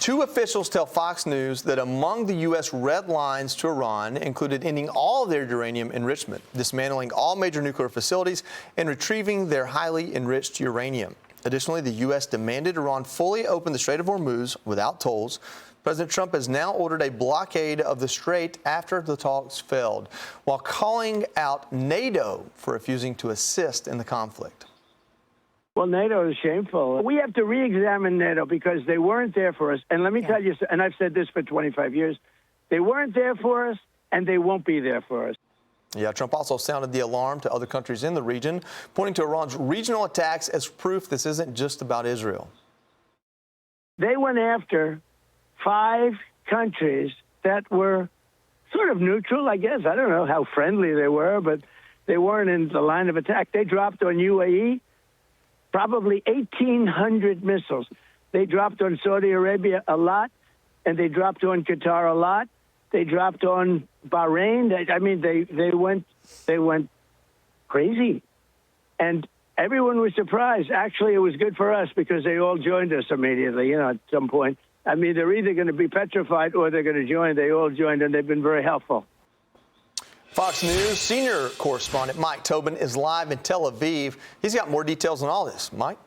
Two officials tell Fox News that among the U.S. red lines to Iran included ending all of their uranium enrichment, dismantling all major nuclear facilities, and retrieving their highly enriched uranium. Additionally, the U.S. demanded Iran fully open the Strait of Hormuz without tolls. President Trump has now ordered a blockade of the Strait after the talks failed, while calling out NATO for refusing to assist in the conflict. Well, NATO is shameful. We have to re-examine NATO because they weren't there for us. And let me tell you, and I've said this for 25 years, they weren't there for us, and they won't be there for us. Yeah, Trump also sounded the alarm to other countries in the region, pointing to Iran's regional attacks as proof this isn't just about Israel. They went after 5 countries that were sort of neutral, I guess. I don't know how friendly they were, but they weren't in the line of attack. They dropped on UAE probably 1,800 missiles. They dropped on Saudi Arabia a lot, and they dropped on Qatar a lot. They dropped on Bahrain. They went crazy. And everyone was surprised. Actually, it was good for us because they all joined us immediately, at some point. I mean, they're either going to be petrified or they're going to join. They all joined, and they've been very helpful. Fox News senior correspondent Mike Tobin is live in Tel Aviv. He's got more details on all this. Mike?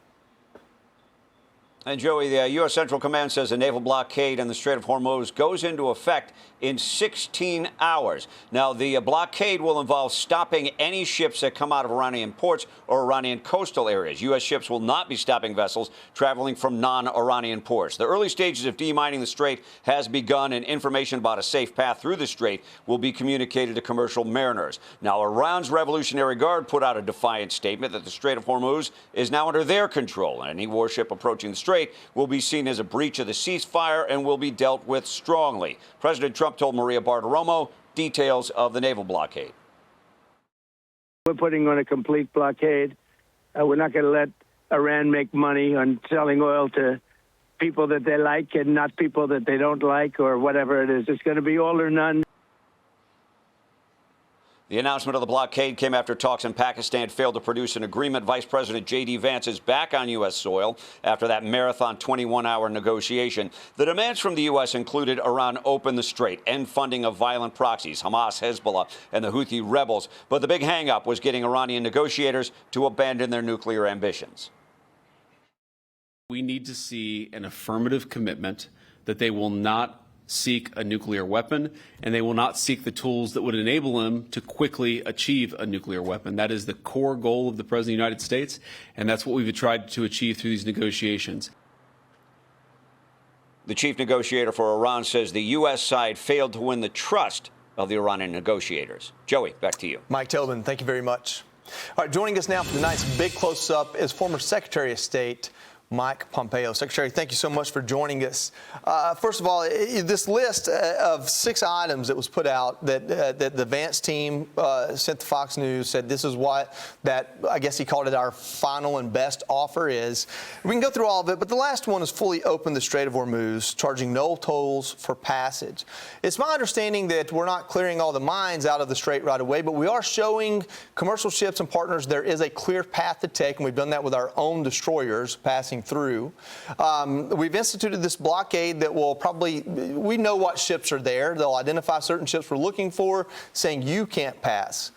And Joey, the U.S. Central Command says a naval blockade in the Strait of Hormuz goes into effect in 16 hours. Now, the blockade will involve stopping any ships that come out of Iranian ports or Iranian coastal areas. U.S. ships will not be stopping vessels traveling from non-Iranian ports. The early stages of demining the Strait has begun, and information about a safe path through the Strait will be communicated to commercial mariners. Now, Iran's Revolutionary Guard put out a defiant statement that the Strait of Hormuz is now under their control, and any warship approaching the Strait will be seen as a breach of the ceasefire and will be dealt with strongly. President Trump told Maria Bartiromo details of the naval blockade. We're putting on a complete blockade. We're not going to let Iran make money on selling oil to people that they like and not people that they don't like or whatever it is. It's going to be all or none. The announcement of the blockade came after talks in Pakistan failed to produce an agreement. Vice President J.D. Vance is back on U.S. soil after that marathon 21-hour negotiation. The demands from the U.S. included Iran open the Strait, end funding of violent proxies, Hamas, Hezbollah, and the Houthi rebels. But the big hang-up was getting Iranian negotiators to abandon their nuclear ambitions. We need to see an affirmative commitment that they will not seek a nuclear weapon, and they will not seek the tools that would enable them to quickly achieve a nuclear weapon. That is the core goal of the President of the United States, and that's what we've tried to achieve through these negotiations. The chief negotiator for Iran says the U.S. side failed to win the trust of the Iranian negotiators. Joey, back to you. Mike Tobin, thank you very much. All right, joining us now for tonight's big close-up is former Secretary of State Mike Pompeo. Secretary, thank you so much for joining us. First of all, this list of 6 items that was put out that the Vance team sent to Fox News said this is what that, I guess he called it our final and best offer is. We can go through all of it, but the last one is fully open the Strait of Hormuz, charging no tolls for passage. It's my understanding that we're not clearing all the mines out of the Strait right away, but we are showing commercial ships and partners there is a clear path to take, and we've done that with our own destroyers passing through. We've instituted this blockade that will probably, we know what ships are there. They'll identify certain ships we're looking for, saying you can't pass.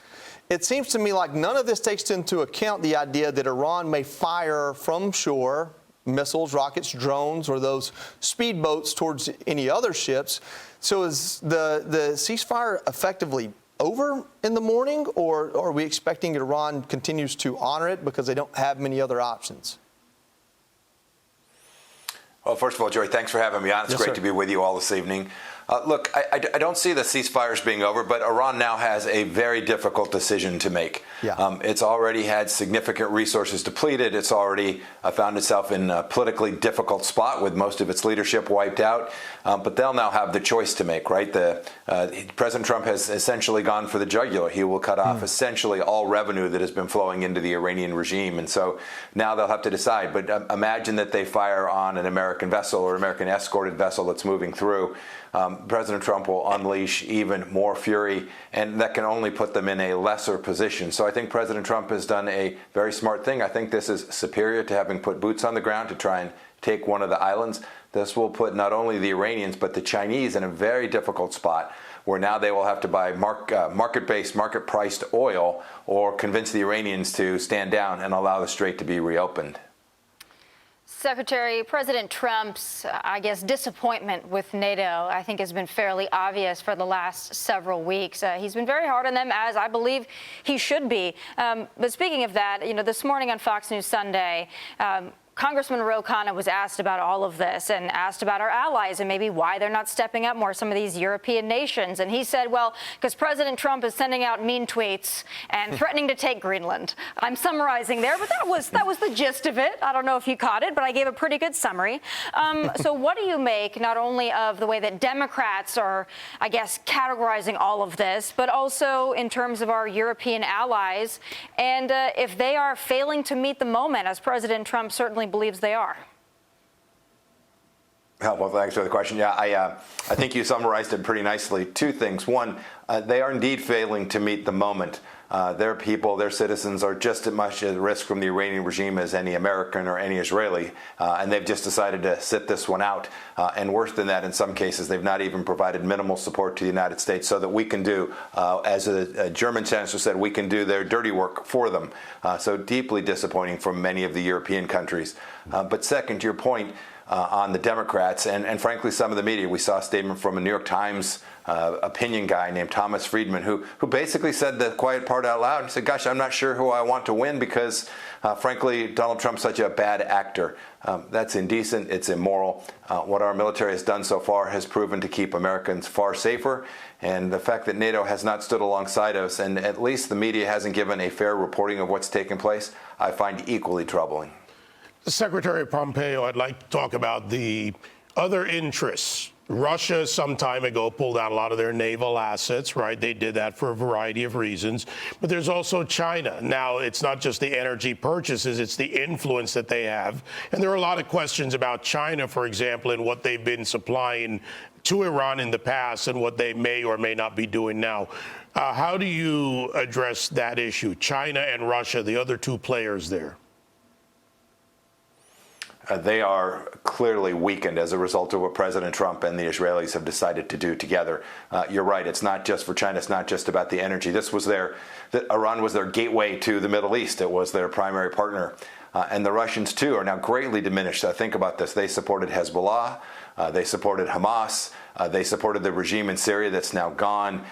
It seems to me like none of this takes into account the idea that Iran may fire from shore missiles, rockets, drones, or those speedboats towards any other ships. So is the ceasefire effectively over in the morning, or are we expecting Iran continues to honor it because they don't have many other options? Well, first of all, Joey, thanks for having me on. It's great to be with you all this evening. Look, I don't see the ceasefires being over, but Iran now has a very difficult decision to make. Yeah. It's already had significant resources depleted. It's already found itself in a politically difficult spot with most of its leadership wiped out. But they'll now have the choice to make, right? President Trump has essentially gone for the jugular. He will cut off essentially all revenue that has been flowing into the Iranian regime. And so now they'll have to decide. But imagine that they fire on an American vessel or American escorted vessel that's moving through. President Trump will unleash even more fury, and that can only put them in a lesser position. So I think President Trump has done a very smart thing. I think this is superior to having put boots on the ground to try and take one of the islands, this will put not only the Iranians but the Chinese in a very difficult spot, where now they will have to buy market-based, market-priced oil, or convince the Iranians to stand down and allow the Strait to be reopened. Secretary, President Trump's, disappointment with NATO, I think, has been fairly obvious for the last several weeks. He's been very hard on them, as I believe he should be. But speaking of that, this morning on Fox News Sunday, Congressman Ro Khanna was asked about all of this and asked about our allies and maybe why they're not stepping up more, some of these European nations. And he said, well, because President Trump is sending out mean tweets and threatening to take Greenland. I'm summarizing there, but that was the gist of it. I don't know if you caught it, but I gave a pretty good summary. So what do you make not only of the way that Democrats are, categorizing all of this, but also in terms of our European allies, and if they are failing to meet the moment, as President Trump certainly believes they are? Well, thanks for the question. Yeah, I think you summarized it pretty nicely. Two things. One, they are indeed failing to meet the moment. Their people, their citizens are just as much at risk from the Iranian regime as any American or any Israeli, and they've just decided to sit this one out. And worse than that, in some cases, they've not even provided minimal support to the United States so that we can do, as a German chancellor said, we can do their dirty work for them. So deeply disappointing from many of the European countries. But second, to your point, on the Democrats and frankly some of the media. We saw a statement from a New York Times opinion guy named Thomas Friedman who basically said the quiet part out loud. He said, gosh, I'm not sure who I want to win because frankly Donald Trump's such a bad actor. That's indecent. It's immoral. What our military has done so far has proven to keep Americans far safer. And the fact that NATO has not stood alongside us and at least the media hasn't given a fair reporting of what's taken place, I find equally troubling. Secretary Pompeo, I'd like to talk about the other interests. Russia some time ago pulled out a lot of their naval assets, right? They did that for a variety of reasons. But there's also China. Now, it's not just the energy purchases, it's the influence that they have. And there are a lot of questions about China, for example, and what they've been supplying to Iran in the past and what they may or may not be doing now. How do you address that issue? China and Russia, the other two players there. They are clearly weakened as a result of what President Trump and the Israelis have decided to do together. You're right. It's not just for China. It's not just about the energy. Iran was their gateway to the Middle East. It was their primary partner. And the Russians, too, are now greatly diminished. Think about this. They supported Hezbollah. They supported Hamas. They supported the regime in Syria that's now gone.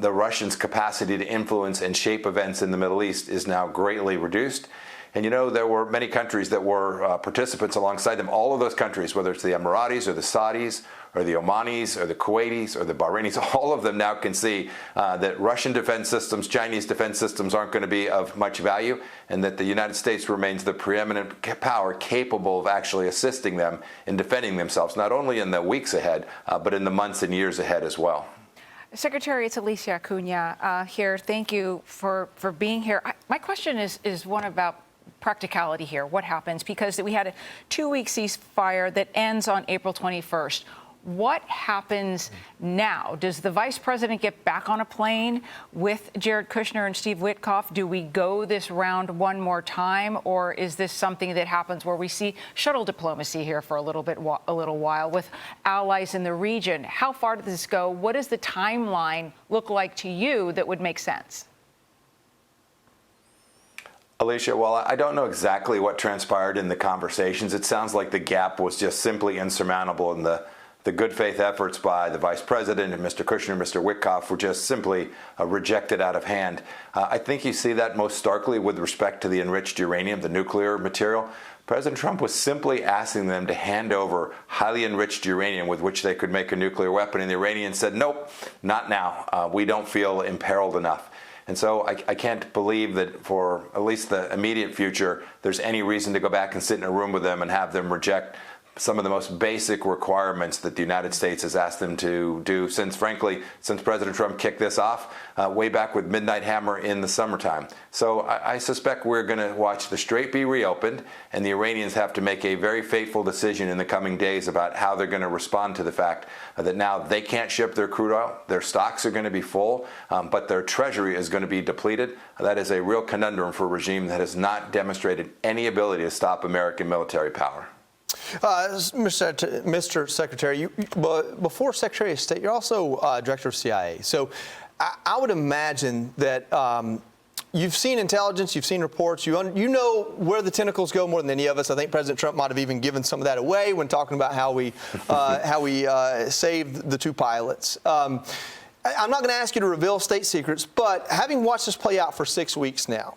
The Russians' capacity to influence and shape events in the Middle East is now greatly reduced. And there were many countries that were participants alongside them. All of those countries, whether it's the Emiratis or the Saudis or the Omanis or the Kuwaitis or the Bahrainis, all of them now can see that Russian defense systems, Chinese defense systems aren't going to be of much value, and that the United States remains the preeminent power capable of actually assisting them in defending themselves, not only in the weeks ahead, but in the months and years ahead as well. Secretary, it's Alicia Acuna here. Thank you for being here. My question is one about practicality here. What happens? Because we had a 2-week ceasefire that ends on April 21st. What happens now? Does the vice president get back on a plane with Jared Kushner and Steve Witkoff? Do we go this round one more time? Or is this something that happens where we see shuttle diplomacy here for a little while with allies in the region? How far does this go? What does the timeline look like to you that would make sense? Alicia, well, I don't know exactly what transpired in the conversations. It sounds like the gap was just simply insurmountable, and the good faith efforts by the vice president and Mr. Kushner and Mr. Witkoff were just simply rejected out of hand. I think you see that most starkly with respect to the enriched uranium, the nuclear material. President Trump was simply asking them to hand over highly enriched uranium with which they could make a nuclear weapon, and the Iranians said, nope, not now. We don't feel imperiled enough. And so I can't believe that for at least the immediate future, there's any reason to go back and sit in a room with them and have them reject some of the most basic requirements that the United States has asked them to do since President Trump kicked this off way back with Midnight Hammer in the summertime. So I suspect we're going to watch the Strait be reopened, and the Iranians have to make a very fateful decision in the coming days about how they're going to respond to the fact that now they can't ship their crude oil, their stocks are going to be full, but their treasury is going to be depleted. That is a real conundrum for a regime that has not demonstrated any ability to stop American military power. Mr. Secretary, before Secretary of State, you're also Director of CIA. So I would imagine that you've seen intelligence, you've seen reports, you know where the tentacles go more than any of us. I think President Trump might have even given some of that away when talking about how we saved the 2 pilots. I'm not going to ask you to reveal state secrets, but having watched this play out for 6 weeks now,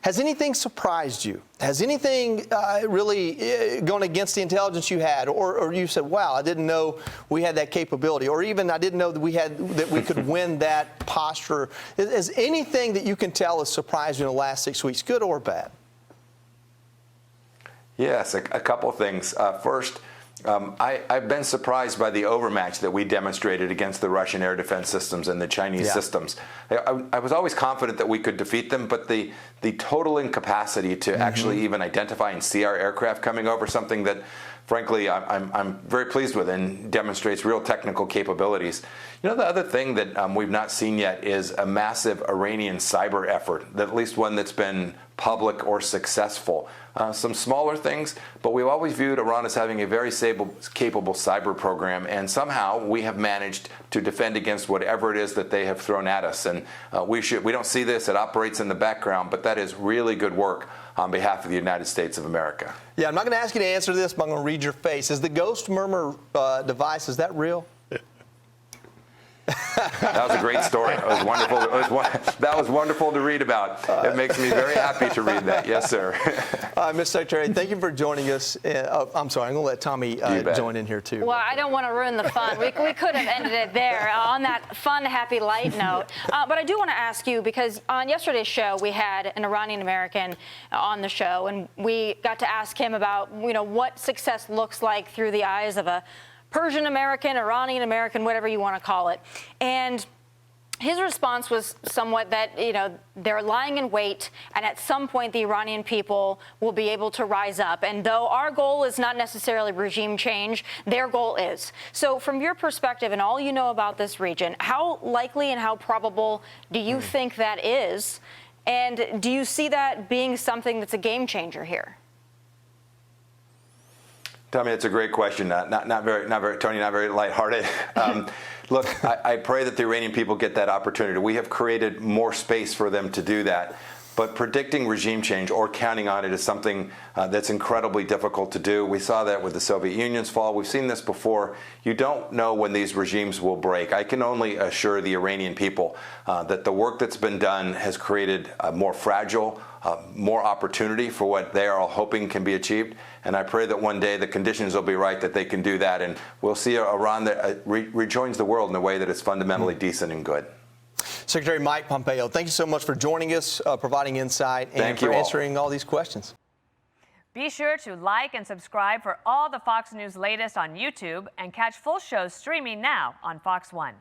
has anything surprised you? Has anything really gone against the intelligence you had, or you said, "Wow, I didn't know we had that capability," or even I didn't know that we could win that posture? Is anything that you can tell has surprised you in the last 6 weeks, good or bad? Yes, a couple of things. First, I've been surprised by the overmatch that we demonstrated against the Russian air defense systems and the Chinese systems. I was always confident that we could defeat them, but the total incapacity to actually even identify and see our aircraft coming over, something that, frankly, I'm very pleased with and demonstrates real technical capabilities. You know, the other thing that we've not seen yet is a massive Iranian cyber effort, at least one that's been public or successful. Some smaller things, but we've always viewed Iran as having a very capable cyber program, and somehow we have managed to defend against whatever it is that they have thrown at us. And we don't see this, it operates in the background, but that is really good work on behalf of the United States of America. Yeah, I'm not going to ask you to answer this, but I'm going to read your face. Is the ghost murmur device, is that real? That was a great story. It was wonderful. That was wonderful to read about. It makes me very happy to read that. Yes, sir. Mr. Secretary, thank you for joining us. I'm sorry, I'm going to let Tommy join in here too. Well, I don't want to ruin the fun. We could have ended it there on that fun, happy, light note. But I do want to ask you, because on yesterday's show, we had an Iranian American on the show, and we got to ask him about, what success looks like through the eyes of a Persian American, Iranian American, whatever you want to call it. And his response was somewhat that, they're lying in wait, and at some point the Iranian people will be able to rise up. And though our goal is not necessarily regime change, their goal is. So from your perspective and all you know about this region, how likely and how probable do you think that is? And do you see that being something that's a game changer here? Tommy, it's a great question. Not very, Tony, not very lighthearted. Look, I pray that the Iranian people get that opportunity. We have created more space for them to do that. But predicting regime change or counting on it is something that's incredibly difficult to do. We saw that with the Soviet Union's fall. We've seen this before. You don't know when these regimes will break. I can only assure the Iranian people that the work that's been done has created a more fragile, more opportunity for what they are all hoping can be achieved. And I pray that one day the conditions will be right that they can do that. And we'll see Iran that rejoins the world in a way that is fundamentally decent and good. Secretary Mike Pompeo, thank you so much for joining us, providing insight, and for answering all these questions. Be sure to like and subscribe for all the Fox News latest on YouTube, and catch full shows streaming now on Fox One.